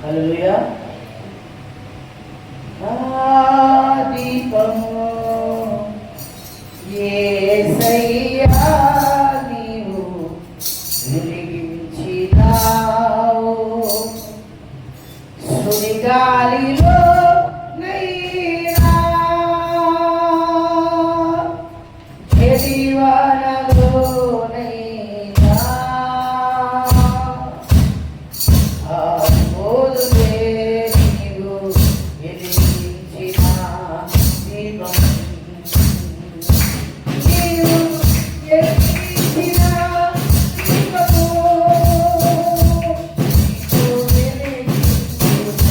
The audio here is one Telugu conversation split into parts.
హల్లెలూయా. నా దీపము యేసయ్యా నీవు వెలిగించినావు, సుడిగాలిలో నైనా ఎదివానలోనైనా ఆమోదులే నీవు వెలిగించిన దీపం, నీవు వెలిగించిన దీపము, నీవు వెలిగించిన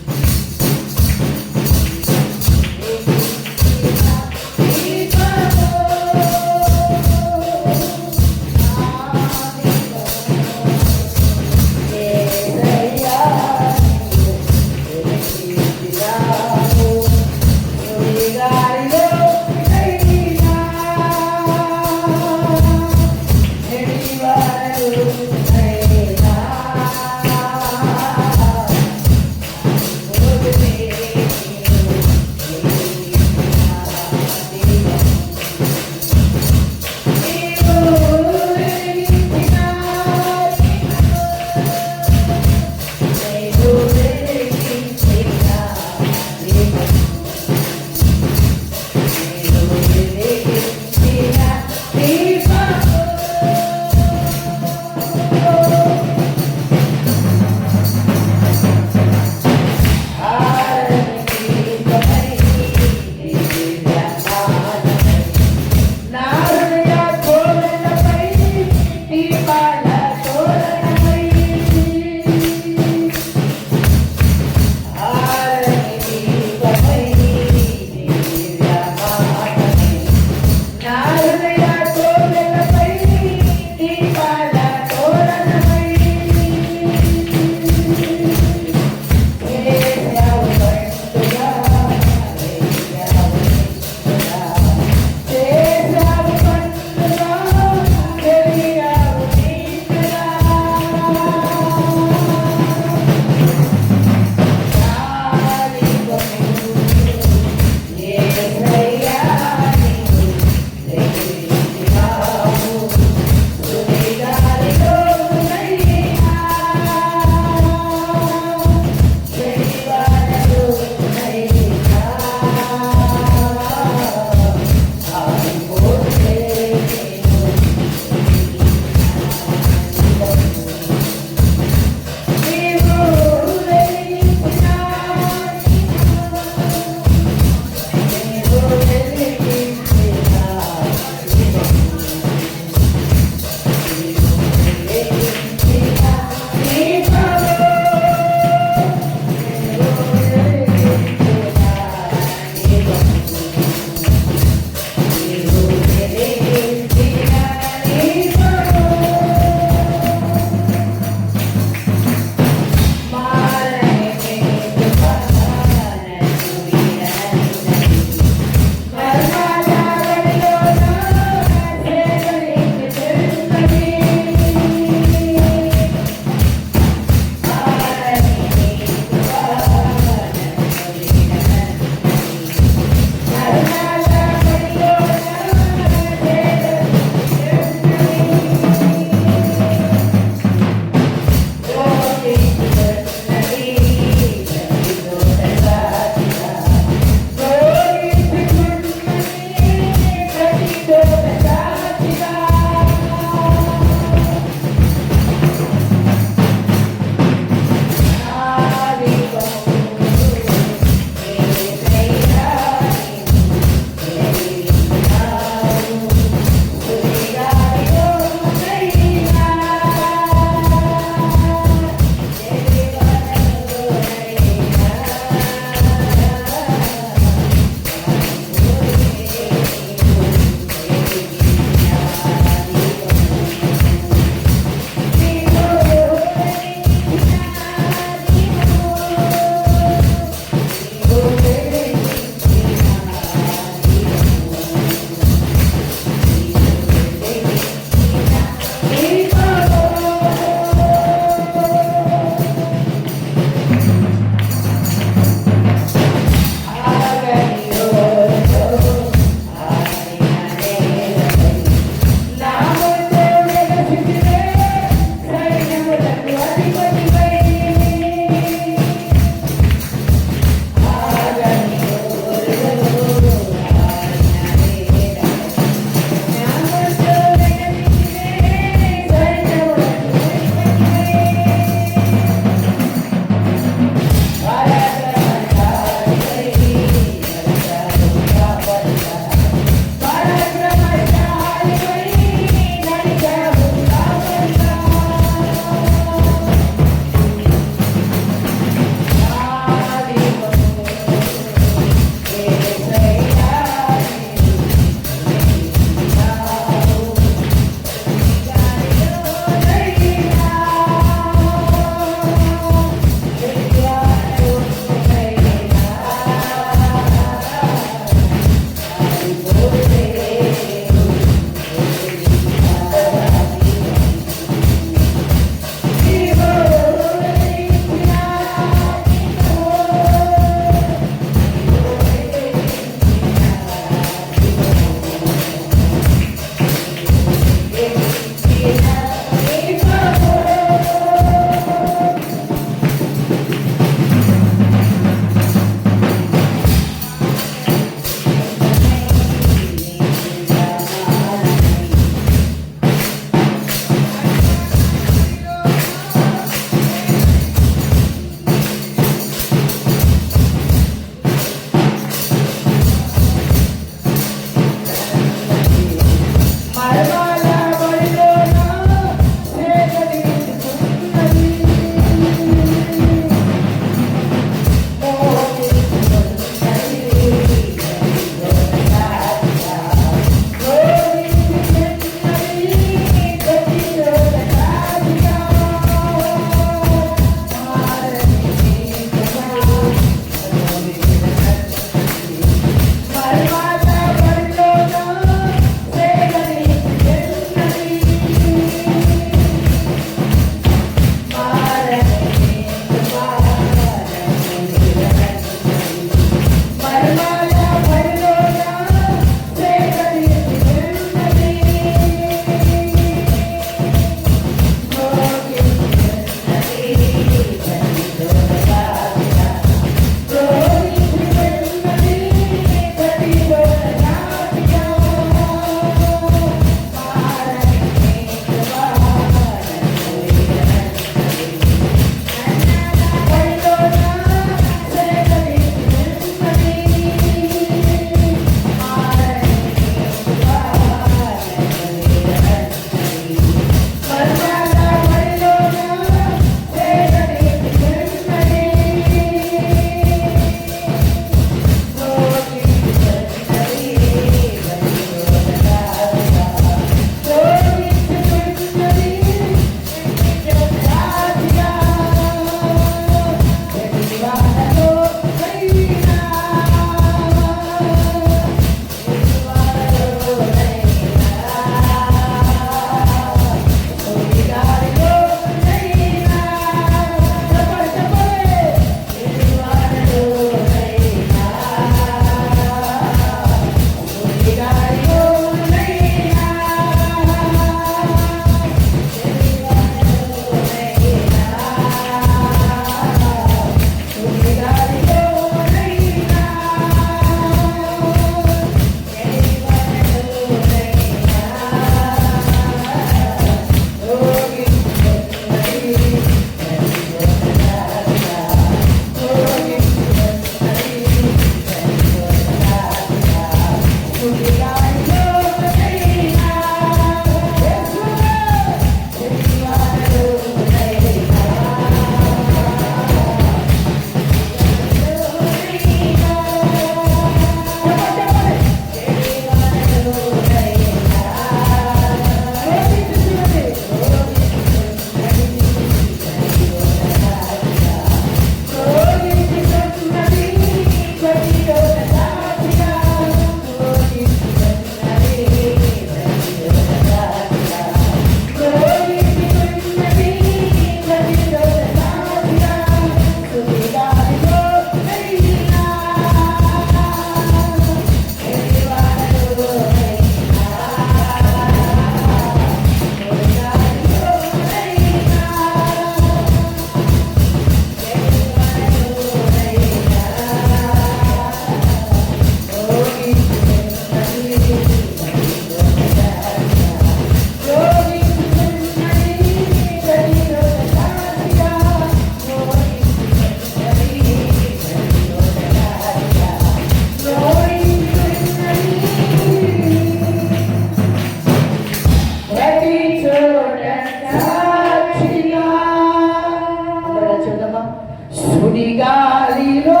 సుడిగాలిలో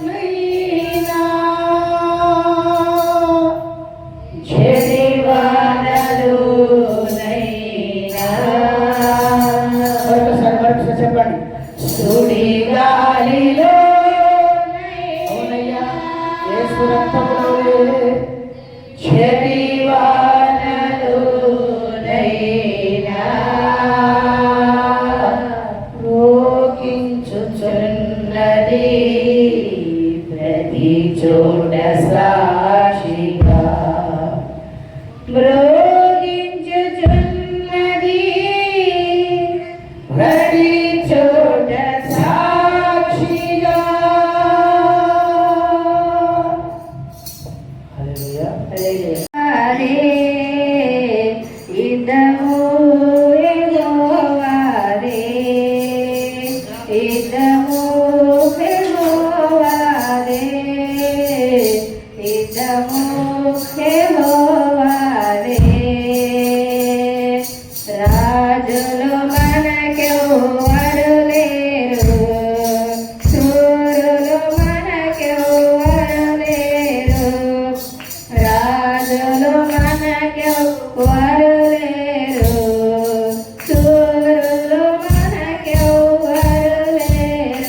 నైనా చెడివానలోనైనా మరొకసారి చెప్పండి. సుడిగాలిలో అవునయ్యా యేసు రక్తములోనే చెడివానలోనైనా రోగించుచున్నది ప్రతి చోట సాక్షిగా మ్రోగించుచున్నది ప్రతి చోట సాక్షిగా. హల్లెలూయా. హరే ఇదము యెహోవాదే, ఇదము యెహోవాదే, ఇదము యెహోవాదే. రాజులు మనకెవ్వరు లేరు, శూరులు మనకెవ్వరు లేరు, రాజులు మనకెవ్వరు లేరు, శూరులు మనకెవ్వరు లేరు.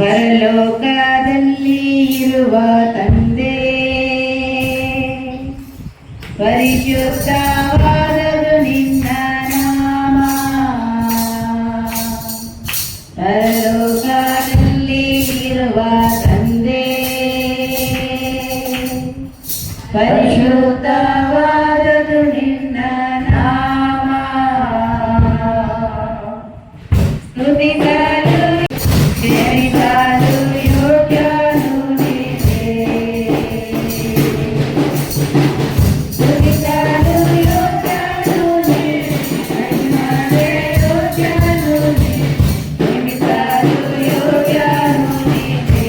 ಪರಲೋಕದಲ್ಲಿ ಇರುವ ತಂದೆ ಪರಿಶುದ್ಧವಾದದು ನಿನ್ನ ನಾಮ. ಪರಲೋಕದಲ್ಲಿ ಇರುವ ತಂದೆ ಪರಿಶುದ್ಧವಾದದು ನಿನ್ನ ನಾಮ. ಸ್ತುತಿಸಲು ಸೇವಿಸಲು ಯೋಗ್ಯನು ನೀನೇ. ಸ್ತುತಿಸಲು ಯೋಗ್ಯನು ನೀನೇ. ಯೋಗ್ಯನು ನೀನೇ. ಸೇವಿಸಲು ಯೋಗ್ಯನು ನೀನೇ.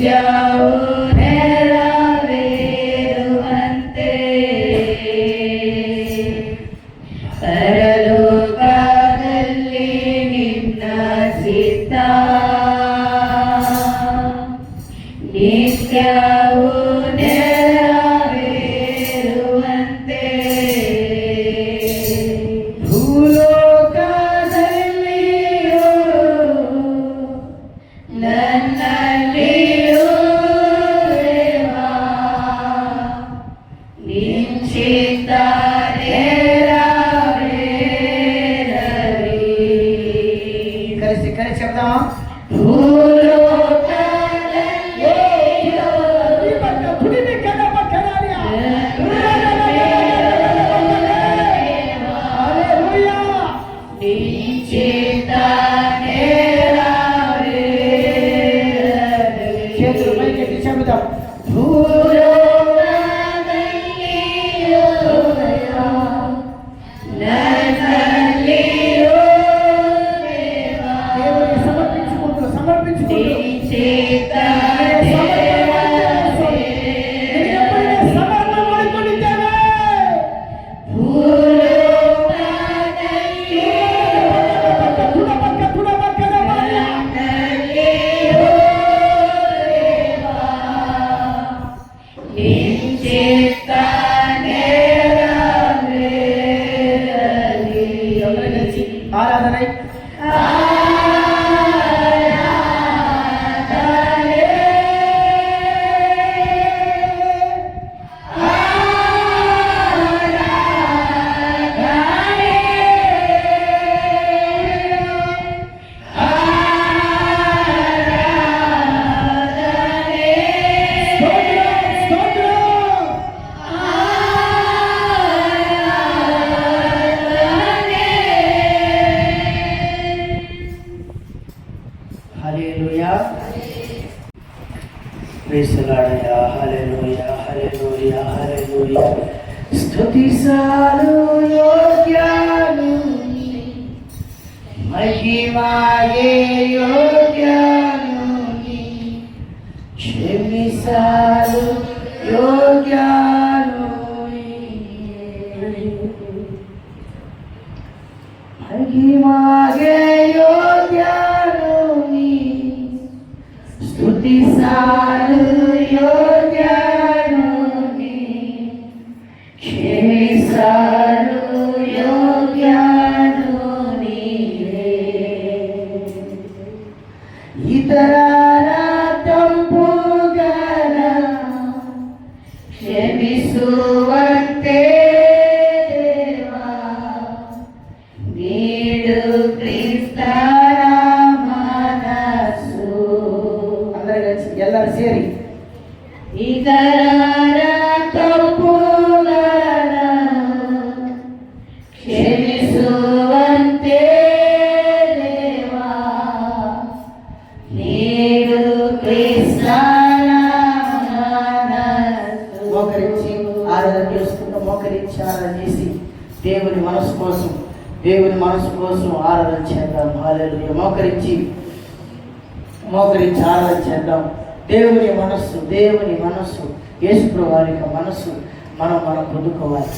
ನಿತ್ಯವೂ ನೆರವೇರುವಂತೆ ಪರಲೋಕದಲ್ಲಿ ನಿನ್ನ ಚಿತ್ತ ನಿತ್ಯವೂ ನೆರವೇರುವಂತೆ ಭೂಲೋಕದಲ್ಲಿಯೂ ನನ್ನಲ್ಲಿಯೂ ದೇವಾ ನಿಶ್ಚಿತ ನೆರವೇರಲಿ. కలిసి చెప్తామా? చేతులు పైకెత్తి చెబుతాం. దేవునికి సమర్పించుకుంటూ ఆరాధన hallelujah. Praise the Lord. Hallelujah hallelujah hallelujah. స్తుతిసాలు యోగ్యాలు మహిమాయే యోగ్యాలు క్షమిసాలు యోగ్యాలు మహిమాయే యోగ్యాలు స్తుతిసాలు యోగ్యాలు క్షమిసాలు యోగ్యాలు నీవే. ఇతరాల తంపుగల క్షమిಸುವಂತೆ ದೇವಾ ನೀಡು ಕ್ರಿಸ್ತನ ಮನಸ್ಸು. ಎಲ್ಲರೂ ಸೇರಿ ಇತರರ ತಪ್ಪುಗಳ ಕ್ಷಮಿಸುವಂತೆ ದೇವಾ ನೀಡು ಕ್ರಿಸ್ತನ ಮನಸ್ಸು. మోకరించి ఆరాధన చేసుకుంటూ మోకరించి ఆరాధన చేసి దేవుని మనసు కోసం ఆరాధన చేద్దాం. హల్లెలూయా. మోకరించి ఆరాధన చేద్దాం. దేవుని మనస్సు యేసుప్రభు వారి యొక్క మనస్సు మనం పొందుకోవాలి.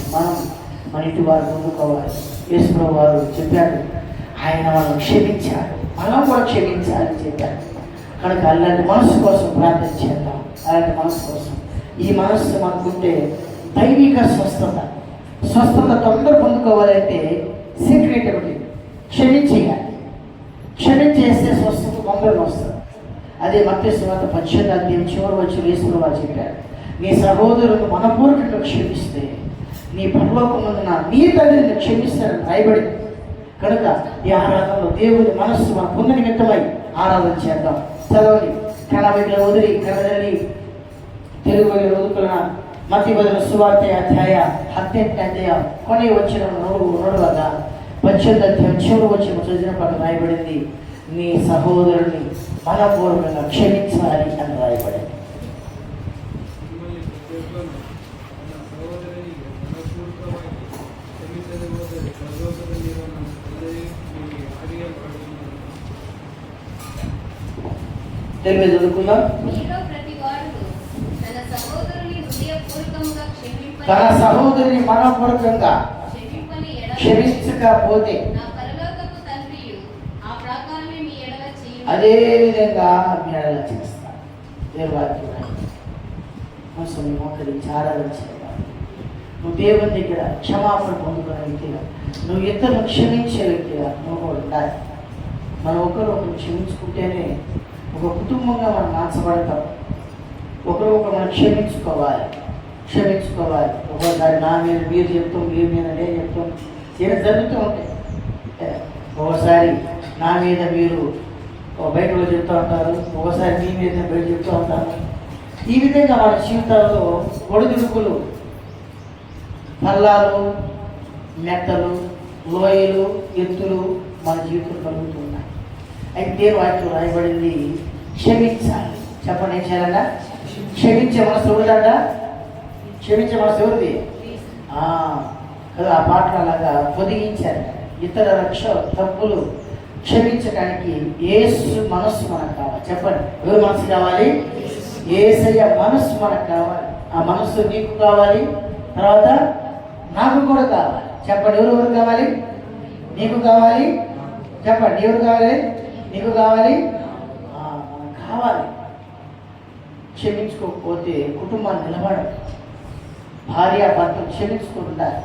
మన ఇంటి వారు పొందుకోవాలి. యేసుప్రభు వారు చెప్పాడు, ఆయన మనం క్షమించాడు, మనం కూడా క్షమించాలని చెప్పాడు. కనుక అలాంటి మనస్సు కోసం ప్రార్థన చేద్దాం. అలాంటి మనస్సు కోసం ఈ మనస్సు మనకుంటే దైవిక స్వస్థత తొందర పొందుకోవాలంటే సీక్రెట్ ఒకటి, క్షమించేయాలి. క్షమించేస్తే స్వస్థత తొందరగా వస్తుంది. అదే మత్తయి సువార్త 18వ అధ్యాయం చివరి వచ్చి యేసుప్రభు వారు చెప్పారు, నీ సహోదరులను మనపూర్వకంగా క్షమిస్తే నీ పరలోకమందున నీ తండ్రిని క్షమిస్తారని రాయబడింది. కనుక ఈ ఆరాధనలో దేవుని మనస్సు మన పొంద నిమిత్తమై ఆరాధన చేద్దాం. చదవండి. కనబడిన వదిలి కనబడి తెలుగు వదుకున్న మత్తయి సువార్త అధ్యాయ 18 కొనే వచ్చిన నోడువగా 18వ అధ్యాయం చివరి వచ్చిన చదివిన పక్కన రాయబడింది, నీ సహోదరుని మనపూర్వకంగా క్షమించాలి అని రాయబడింది. తెలుగు చదువుకుందాం. తన సహోదరిని మనపూర్వకంగా క్షమింపని ఎడల క్షమించకపోతే నా పరలోకపు తండ్రియు ఆ ప్రకారమే మీ ఎడల చేయును. అదే విధంగా మీరు అలా చేస్తారు. దేవాక్యం మనసు మోకరించి ఆరాధన చేయాలి. నువ్వు దేవుని దగ్గర క్షమాపణ పొందుకునే వ్యక్తిగా, నువ్వు ఇతరులను క్షమించే వ్యక్తిగా నువ్వు కూడా ఉండాలి. మనం ఒకరు క్షమించుకుంటేనే ఒక కుటుంబంగా మనం మార్చబడతాం. ఒకరు మనం క్షమించుకోవాలి. ఒక్కోసారి నా మీద మీరు చెప్తాం, మీరు మీద నేను చెప్తాం, ఇలా జరుగుతూ ఉంటాయి. ఒకసారి నా మీద మీరు బయట చెప్తూ ఉంటారు, ఒకసారి మీ మీద బయట చెప్తూ ఉంటాను. ఈ విధంగా మన జీవితాల్లో ఒడిదుడుకులు, పల్లాలు, మెట్టలు, లోయలు, ఎత్తులు మన జీవితం కలుగుతున్నాయి. అయితే వాటిలో రాయబడింది క్షమించాలి. చెప్పండి, ఏం చేయాలన్నా? క్షమించే మనసు ఎవరిదంట? క్షమించే మనసు ఎవరిది? కదా ఆ పాటలు అలాగా పొదిగించారు. ఇతర తప్పులు క్షమించడానికి యేసు మనస్సు మనకు కావాలి. చెప్పండి, ఎవరి మనసు కావాలి? యేసయ్య మనస్సు మనకు కావాలి. ఆ మనస్సు నీకు కావాలి, తర్వాత నాకు కూడా కావాలి. చెప్పండి, ఎవరు కావాలి? నీకు కావాలి. చెప్పండి, ఎవరు కావాలి? నీకు కావాలి, మనకు కావాలి. క్షమించుకోకపోతే కుటుంబాన్ని నిలబడదు. భార్య భర్తలు క్షమించుకుని ఉండాలి,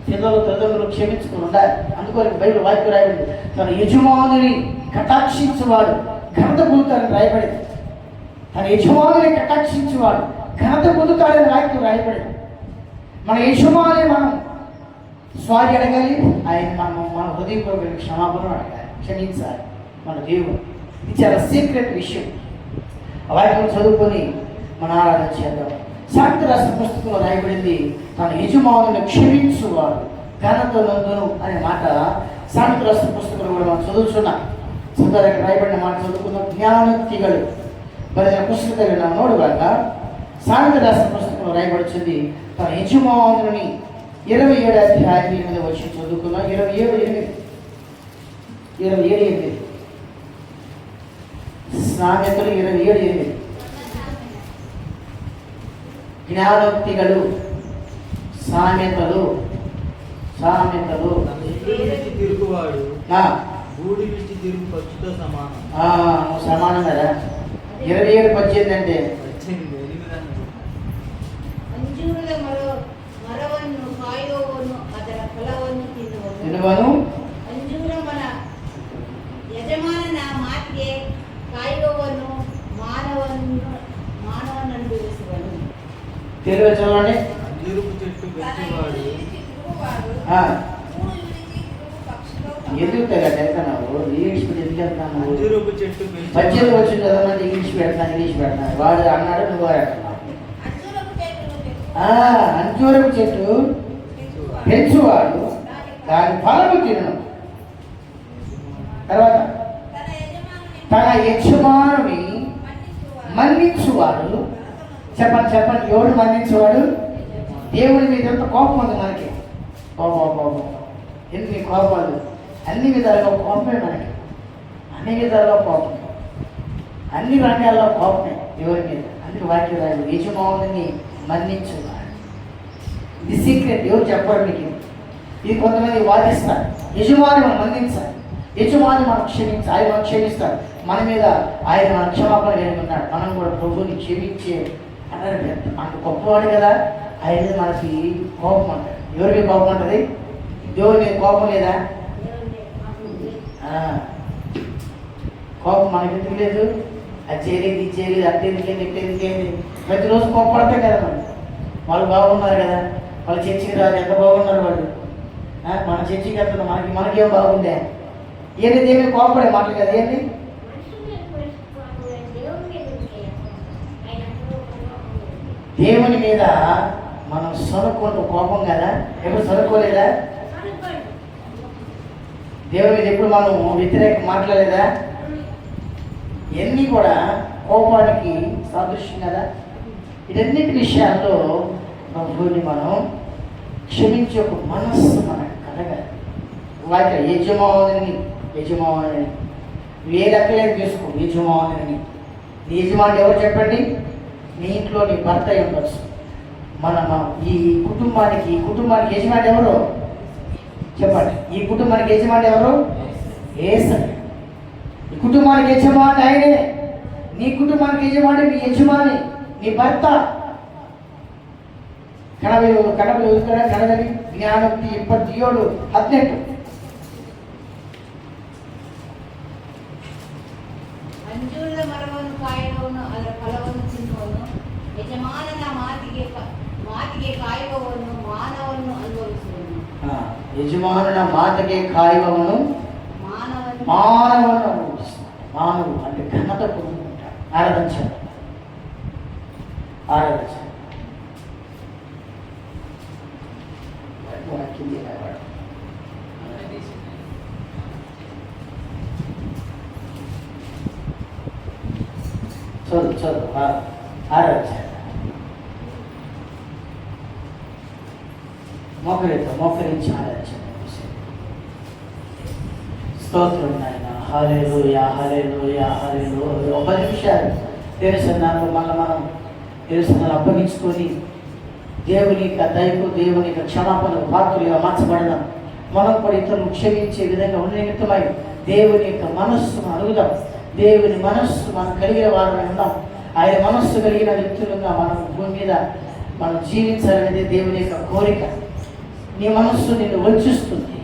పిల్లలు తల్లిదండ్రులు క్షమించుకుని ఉండాలి. అందుకని బైబిల్ వాక్యం రాయబడింది, తన యజమానుని కటాక్షించువాడు ఘనత పొందుతారని రాయబడింది. తన యజమానుని కటాక్షించువాడు ఘనత పొందుతారని వాక్యం రాయబడింది. మన యజమాని మనం సారీ అడగాలి, ఆయన మన హృదయపూర్వక క్షమాపణ అడగాలి, క్షమించాలి మన దేవుడు. ఇది చాలా సీక్రెట్ విషయం. వాక్యం చదువుకొని మన ఆరాధన చేద్దాం. సామెతల రాసిన పుస్తకంలో రాయబడింది, తన యజమానుని క్షమించువాడు ఘనత నందును అనే మాట సామెతల రాసిన పుస్తకంలో కూడా మనం చదువుతున్నాం. సుందరంగా రాయబడిన మాట చదువుకున్నాం. జ్ఞానోక్తిಗಳು బలిన పుస్తకాలు నా నోడుగాక సామెతల రాసిన పుస్తకంలో రాయబడుతుంది, తన యజమానుని 27వ అధ్యాయం 8వ వచనం చదువుకున్నాం. 27:8 సామెతలు 27:8 జ్ఞానోక్తిಗಳು సామెతలు సమానం కదా. 27:18 అంటే తినవను తెలుగు చదవండి. ఎందుకు వెళ్తున్నావు? ఇంగ్లీష్ ఎందుకు వెళ్తున్నావు? 18 వచ్చింది చదవమంటే ఇంగ్లీష్ పెడతాను. వాడు అన్నాడు, నువ్వు అంటున్నావు. అంజూరపు చెట్టు పెంచువాడు దాని ఫలము తినను. తర్వాత తన యజమానుని మన్నించువాడు. చెప్పండి, ఎవడు మన్నించేవాడు? దేవుడి మీద ఎంత కోపం ఉంది మనకి. కోపం ఎన్ని కోపాలు, అన్ని విధాలుగా కోపమే మనకి. అన్ని విధాలుగా కోపం, అన్ని రంగాల్లో కోపమే ఎవరి మీద. అందుకే వాక్యం రాదు, యజమానుని మన్నించువాడు. ఇది సీక్రెట్, ఎవరు చెప్పారు మీకు? ఇది కొంతమంది వాదిస్తారు. యజమాని మనం మన్నించాలి, యజమాని మనం క్షమించాలి, ఆయన మనం క్షమిస్తాడు. మన మీద ఆయన మన క్షమాపణ కలిగి ఉన్నాడు. మనం కూడా ప్రభువుని క్షమించే అన్నారు. అంత గొప్పవాడు కదా, ఆయన మీద మనకి కోపం అంటాడు. ఎవరి మీద కోపం ఉంటుంది? దేవుడి మీద కోపం లేదా? కోపం మనకి ఎందుకు లేదు? అది చేయలేదు, ఇది చేయలేదు, అట్టేది ప్రతిరోజు కోపడతాం కదా. వాళ్ళు బాగున్నారు కదా, వాళ్ళు చర్చికి రాదు, ఎంత బాగున్నారు వాళ్ళు. మన చర్చికి వెళ్తున్నా, మనకేం బాగుండే? ఏంటి దేవుని కోపడే మాటలు కదా. ఏంటి దేవుని మీద మనం సొనుకుంటూ కోపం కదా. ఎప్పుడు సొనుకోలేదా? దేవుని మీద ఎప్పుడు మనం వ్యతిరేకం మాట్లాడలేదా? ఇవన్నీ కూడా కోపానికి సాదృశ్యం కదా. ఇదన్నిటి విషయాల్లో ప్రభువుని మనం క్షమించే ఒక మనస్సు మనకు కలగాలి. వాటి యజమానుని ఏ లెక్కలేదు తీసుకో. యజమానుని, నీ యజమాని ఎవరు చెప్పండి? నీ ఇంట్లో నీ భర్త ఉండొచ్చు, ఈ కుటుంబానికి యజమాని ఎవరు చెప్పండి? ఈ కుటుంబానికి యజమాని ఎవరు? యేసయ్య. ఈ కుటుంబానికి యజమాని ఆయనే. నీ కుటుంబానికి యజమాని మీ యజమాని, నీ భర్త. ಕಣಬಲಿ ಕಣದಲ್ಲಿ ಜ್ಞಾನೋಕ್ತಿ 27:18. ಅಂಜೂರದ ಮರವನ್ನು ಕಾಯುವವನು ಅದರ ಫಲವನ್ನು ತಿನ್ನುವನು. ಯಜಮಾನನ ಮಾತಿಗೆ ಕಾಯುವವನು ಮಾನವನ್ನು ಅನುಭವಿಸುವನು. యజమానుల మాటకే కాయువను మానవులను అనుభవిస్తాడు. మానవుడు అంటే ఘనత పొందుకుంటాడు. ఆరాధించాడు. చదువు ఆరాధించాడు. మోకరించి ఆరాధించాడు. స్తోత్రం నాయన. హల్లెలూయా హల్లెలూయా హల్లెలూయా. 10 నిమిషాలు తెలుసున్నాను. మళ్ళీ మనం తెలుసున్నాను అప్పగించుకొని దేవుని యొక్క దయకు, దేవుని యొక్క క్షమాపణకు పాత్రలుగా మార్చబడదాం. మనం కూడా ఇతరులు క్షమించే విధంగా ఉన్న నిమిత్తమై దేవుని యొక్క మనస్సును అడుగుదాం. దేవుని మనస్సు మనం కలిగిన వారమై ఉన్నాం. ఆయన మనస్సు కలిగిన వ్యక్తులుగా మనం భూమి మీద మనం జీవించాలనేది దేవుని యొక్క కోరిక. నీ మనస్సు నిన్ను వంచిస్తుంది.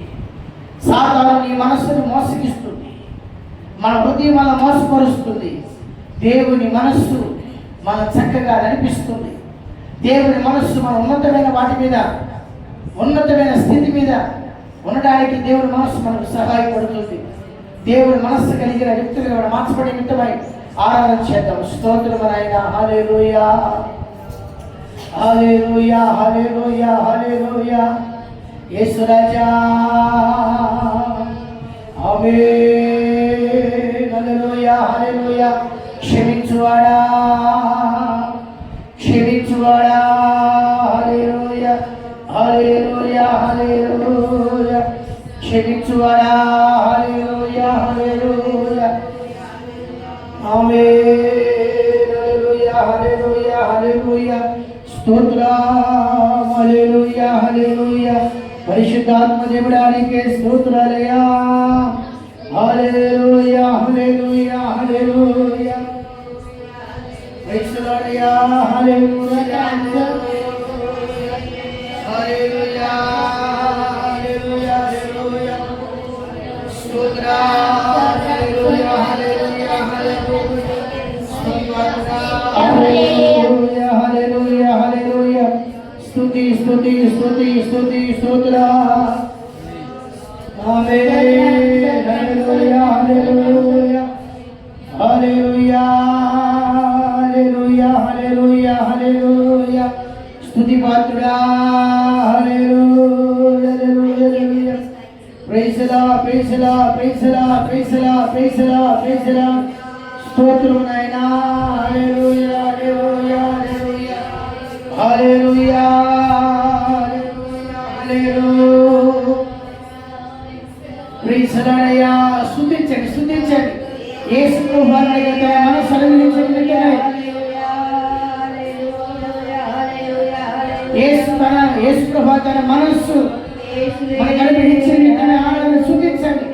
సాతాను నీ మనస్సును మోసగిస్తుంది. మన హృదయం మన మోసపరుస్తుంది. దేవుని మనస్సు మనం చక్కగా నడిపిస్తుంది. దేవుని మనస్సు మన ఉన్నతమైన వాటి మీద, ఉన్నతమైన స్థితి మీద ఉండడానికి దేవుని మనస్సు మనకు సహాయపడుతుంది. దేవుని మనస్సు కలిగిన వ్యక్తులుగా మనం మార్చబడే నిమిత్తమై ఆరాధన చేద్దాం. స్తోత్రం నాయన. హల్లెలూయా హల్లెలూయా హల్లెలూయా హల్లెలూయా. యేసు రాజా ఆమేన్. హల్లెలూయా హల్లెలూయా. క్షమించువాడా హల్లెలూయా హల్లెలూయా హల్లెలూయా. క్షమించువాడా హల్లెలూయా హల్లెలూయా. ఆమేన్. హల్లెలూయా హల్లెలూయా హల్లెలూయా. స్తోత్రం. Hallelujah hallelujah. పరిశుద్ధాత్మ దేవుడానికే స్తోత్రాలయ్యా. Hallelujah hallelujah hallelujah. Praise the Lord. Hallelujah hallelujah hallelujah hallelujah. స్తోత్రం. Hallelujah hallelujah hallelujah. Hallelujah hallelujah hallelujah. స్తుతి స్తుతి స్తుతి స్తుతి స్తోత్రం. ఆమేన్. హల్లెలూయా hallelujah hallelujah hallelujah hallelujah hallelujah. స్తుతి పాత్రుడా. Hallelujah hallelujah. Praise the Lord praise the Lord praise the Lord praise the Lord praise the Lord praise the Lord. స్తోత్రం నాయనా. Hallelujah hallelujah hallelujah hallelujah hallelujah hallelujah. Praise the Lord. అయ్యా స్తుతించండి స్తుతించండి. యేసు ప్రభువారి తన మనస్సు అనుభవించండి. యేసు ప్రభు తన మనస్సు మనకు అనుగ్రహించింది. తన ఆరాధన స్తుతించండి.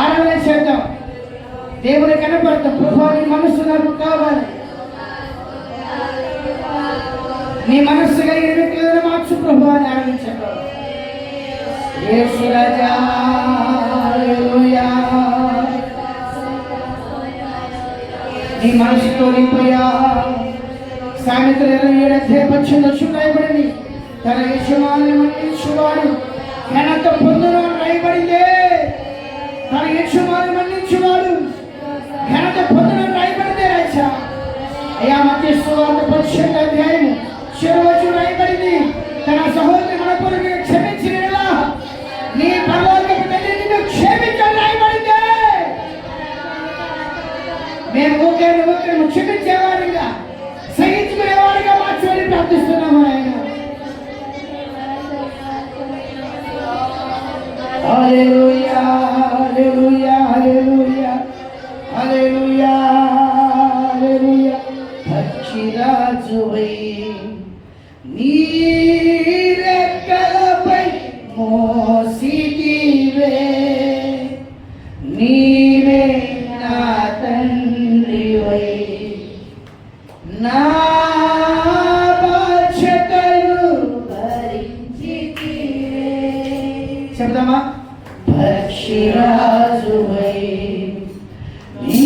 ఆరాధన చేద్దాం. దేవుని కనపడతాం. ప్రభు నీ మనస్సు నాకు కావాలి. నీ మనస్సు కలిగిన వ్యక్తులను మార్చు ప్రభు అని ఆరాధించండి. యేసు రాజా. హల్లెలూయా. నీ మనసుతో నింపయ్యా. సామెతలు 27:18 రాయబడింది. తన యజమానిని మన్నించువాడు ఘనత పొందును అని రాయబడిందే. తన యజమానిని మన్నించువాడు ఘనత పొందును అని రాయబడిందే. రాజా అయ్యా మత్తయి సువార్త 18:7 రాయబడింది. తన సహోదరి మన కొరకు క్షమించిన నీ పరలోకపు తండ్రి నిన్ను క్షమించని రాయబడిందే. మేము ఒకరిని క్షమించేవారిగా, సహించుకునేవారిగా మార్చమని ప్రార్థిస్తున్నాము ఆయన. హల్లెలూయా హల్లెలూయా హల్లెలూయా హల్లెలూయా హల్లెలూయా. పక్షిరాజువై నీ నా బాధ్యతలు చెప్తామా? పక్షిరాజువై నీ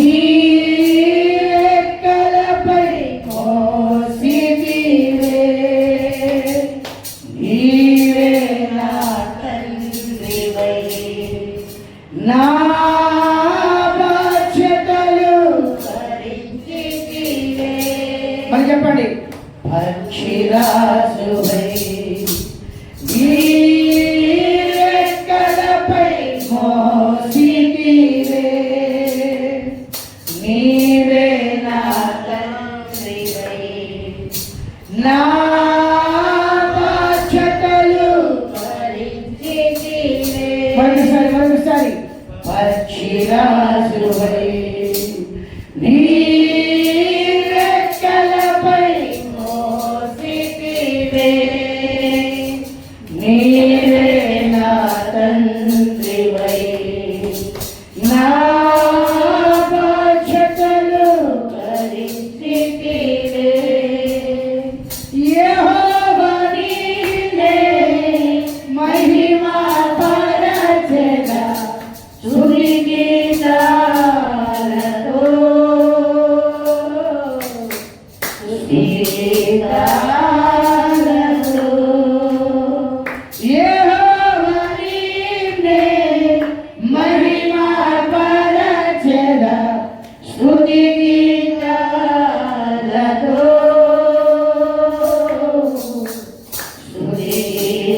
రెక్కలపై మోసితివే, నీవే నా తండ్రివై, నా బాధ్యతలు భరించితివే. మరి చెప్పండి. పక్షిరాజువై నీ రెక్కలపై మోసితివే, నీవే నా తండ్రివై, నా బాధ్యతలు భరించితివే. మరొకసారి పక్షిరాజువై నీ రెక్కలపై మోసితివే, నీవే నా తండ్రివై, నా బాధ్యతలు భరించితివే. యెహోవా నీవే మహిమా పరచెదా స్తుతి గీతాలతో, స్తుతి గీతాలతో. యెహోవా నీవే మహిమా పరచెదా స్తుతి గీతాలతో, స్తుతి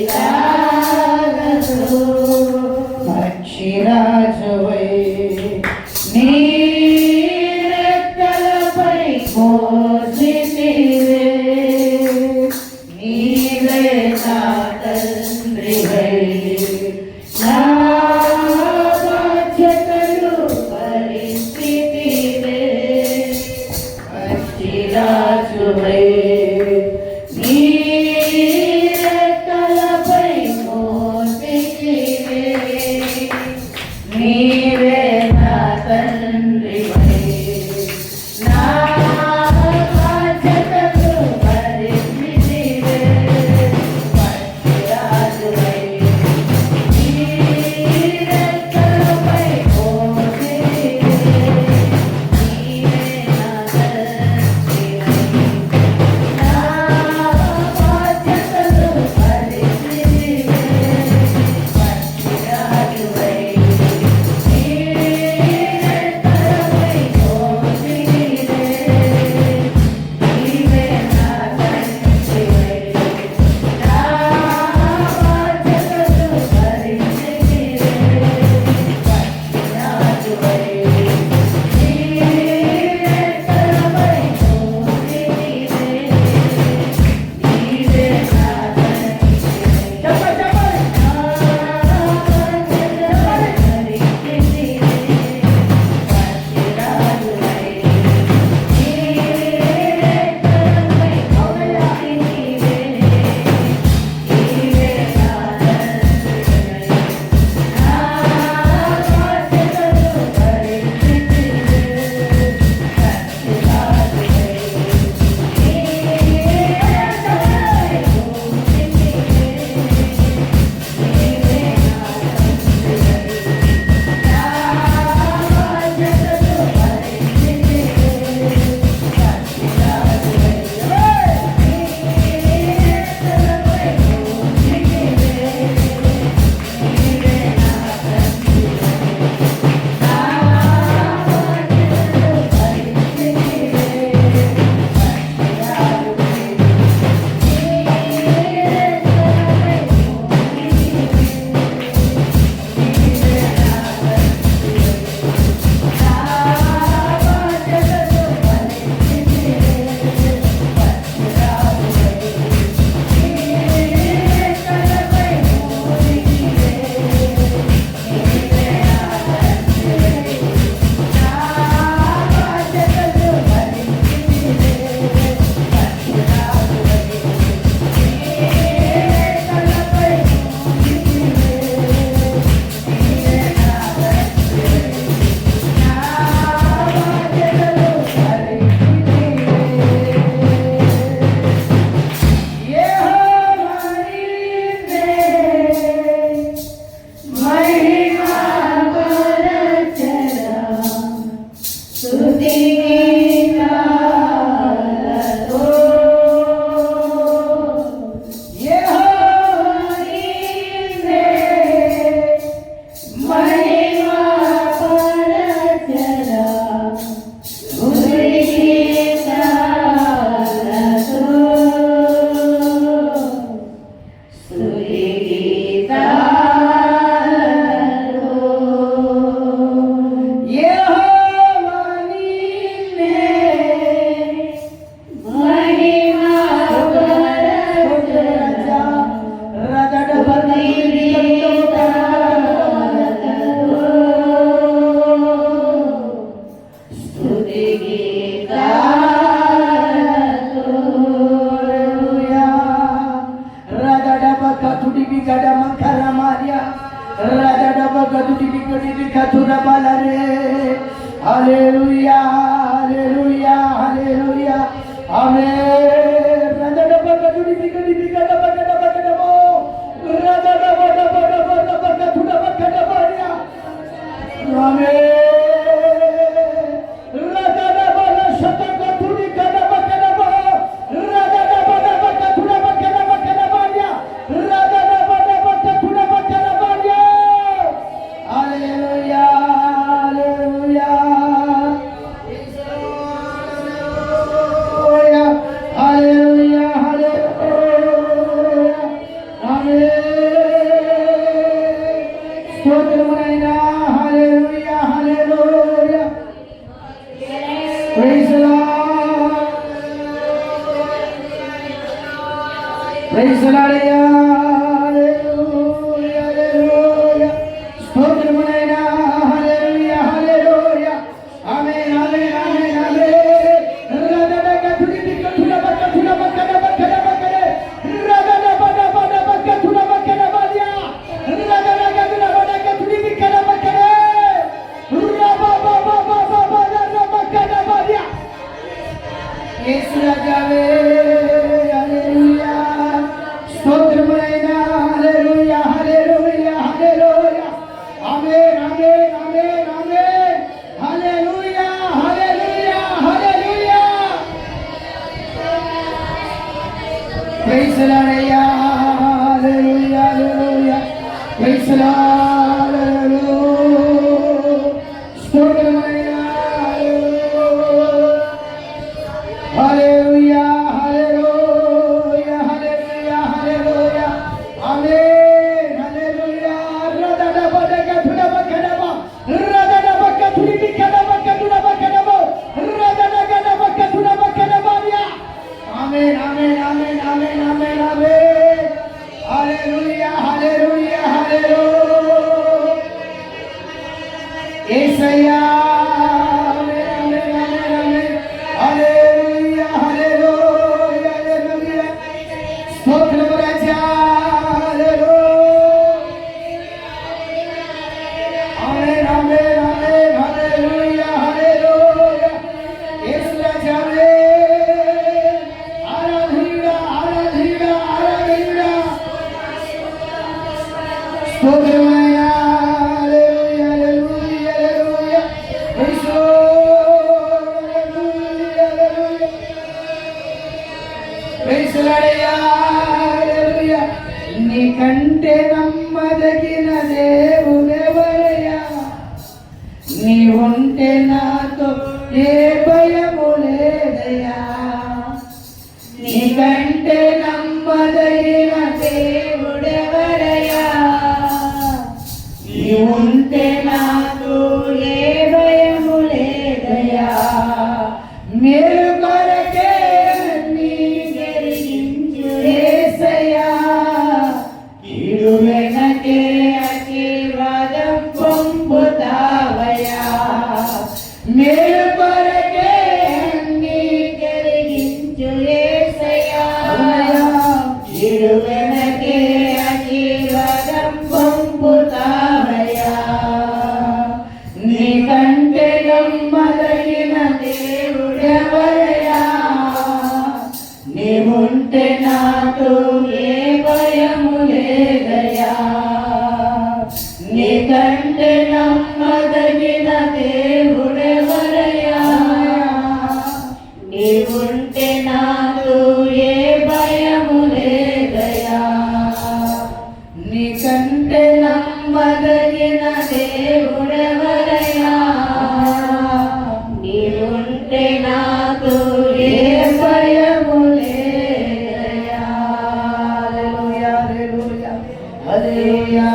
గీతాలతో. పక్షిరాజువై నీ రెక్కలపై మోసితివే, నీవే నా తండ్రివై, నా బాధ్యతలు భరించితివే, స్తుతి గీతాలతో యెహోవా నిన్నే మహిమపరచెదా. స్తుతి గీతాలతో స్తుతి గీతాలతో యెహోవా నిన్నే మహిమపరచెదా. రగడబడి స్తుతి గీతాలతో రగడబ కతుడికి గడమ కరమార్య రగడబ కతుడికి గడికి కతుర బలరే. హల్లెలూయా హల్లెలూయా హల్లెలూయా ఆమేన్. రగడబ కతుడికి గడికి గడబ గడబ గడబో రగడబ డబ డబ డబ కతుడ బకడబర్య ఆమేన్. Praise the Lord. Praise the Lord. Hallelujah. Hallelujah. స్తోత్రమునైనా హల్లెలూయా హల్లెలూయా ఆమేన్ ఆమేన్ ఆమేన్ ఆమేన్. రదడగ తుడికి కతుల బకతుల బకడ బకడ బకడ రదడ బడ బడ బకతుల బకడ బల్యా రదడగ తుల బడగ తుడికి కడ బకడ రబ బ బ బ బ రద బకడ బల్యా. యేసు రాజావే హల్లెలూయా స్తోత్రమునైనా హల్లెలూయా hallelujah hallelujah amen amen amen amen hallelujah hallelujah hallelujah. Praise the Lord అయ్యా హల్లెలూయా hallelujah praise the Lord hallelujah స్తోత్రమునైనా hallelujah hallelujah hallelujah hallelujah amen hallelujah. రదడ Badaga తుడబ కడబ రదడ బక తుడికి కడబ కడుడబ కడబ రదడ గడబ కడుడబ కడబయా. Amen amen amen amen amen amen hallelujah hallelujah hallelujah Yesayya amen amen amen amen hallelujah hallelujah hallelujah స్తోత్రం రాజా హల్లెలూయా ఆమేన్ ఆమేన్ ఆమేన్ హల్లెలూయా హల్లెలూయా యేసు రాజావే ఆరాధన ఆరాధన ఆరాధన స్తోత్రమయ్యా హల్లెలూయా hallelujah hallelujah Yesu hallelujah hallelujah praise the Lord హల్లెలూయా. నీకంటే నమ్మదగిన దేవుడెవరయ్యా, నీవుంటే నాతో ఏ భయము లేదయ్యా. నీకంటే నమ్మదగిన దేవుడెవరయ్యా, నీవుంటే నాతో ఏ భయము లేదయ్యా. మేలు కొరకే నీ జరిగించు యేసయ్యా, కీడు వెనకే ఆశీర్వాదం పొందుతావయ్యా. మేలు కొరకే నీ జరిగించు యేసయ్యా, కీడు వెనకే ఆశీర్వాదం పొందుతావయ్యా. నీకంటే నమ్మదగిన దేవుడెవరయ్యా, నీవుంటే నాతో ఏ భయము లేదయ్యా. నీకంటే నమ్మదగిన దేవుడెవరయ్యా, ఉంటే నాకు ఏ భయము లేదయ్యా. హల్లెలూయా, హల్లెలూయా, హల్లెలూయా,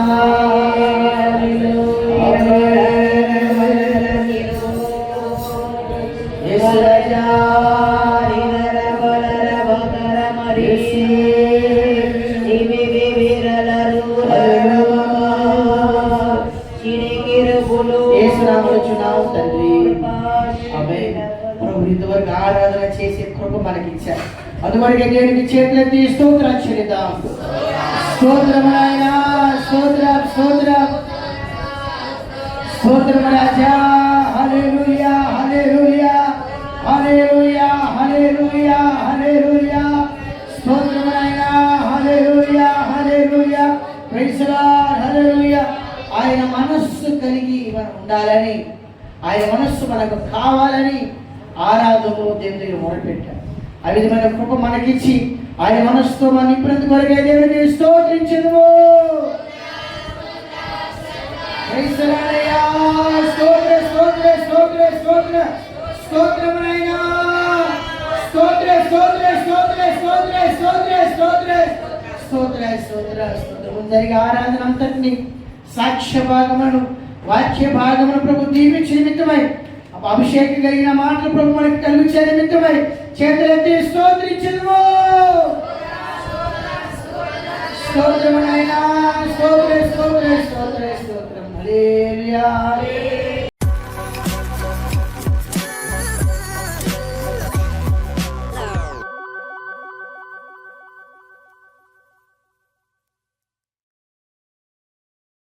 యేసయ్యా. తండ్రి ఆమేన్. ప్రభు ఇంతవరకు ఆరాధన చేసే కృప మనకి ఇచ్చారు. అందువరకు దేవునికి చేతులెత్తి స్తోత్రం చెల్లిద్దాం. స్తోత్రం నాయనా, స్తోత్రం, స్తోత్రం, స్తోత్రం రాజా. హల్లెలూయా, హల్లెలూయా, హల్లెలూయా, హల్లెలూయా, హల్లెలూయా. స్తోత్రం నాయనా, హల్లెలూయా, హల్లెలూయా. ప్రైజ్ లార్డ్, హల్లెలూయా. ఆయన మనస్సు కలిగి మనం ఉండాలని, ఆయన మనస్సు మనకు కావాలని ఆరాధనలో దేవుని దగ్గర మొదలుపెట్టాం. ఆ విధమైన కృప మనకిచ్చి ఆయన మనస్సుతో మన నింపినందుకు వరకే దేవుని స్తోత్రించెదము. ప్రైజ్ లార్డ్ అయ్యా. స్తోత్ర, స్తోత్ర, స్తోత్ర, స్తోత్ర, స్తోత్రమునైనా, స్తోత్ర, స్తోత్ర, స్తోత్ర, స్తోత్ర, స్తోత్ర, స్తోత్ర, స్తోత్ర, స్తోత్ర, స్తోత్రం. జరిగే ఆరాధన అంతటిని సాక్ష్య భాగములను, వాక్య భాగమును ప్రభు దీవించిన నిమిత్తమై, అభిషేకం కలిగిన మాటలు ప్రభు మనకు కలిగించే నిమిత్తమై చేతులెత్తి స్తోత్రించెదము. స్తోత్రమునైనా, స్తోత్ర, స్తోత్ర, స్తోత్ర, స్తోత్రం. హల్లెలూయా.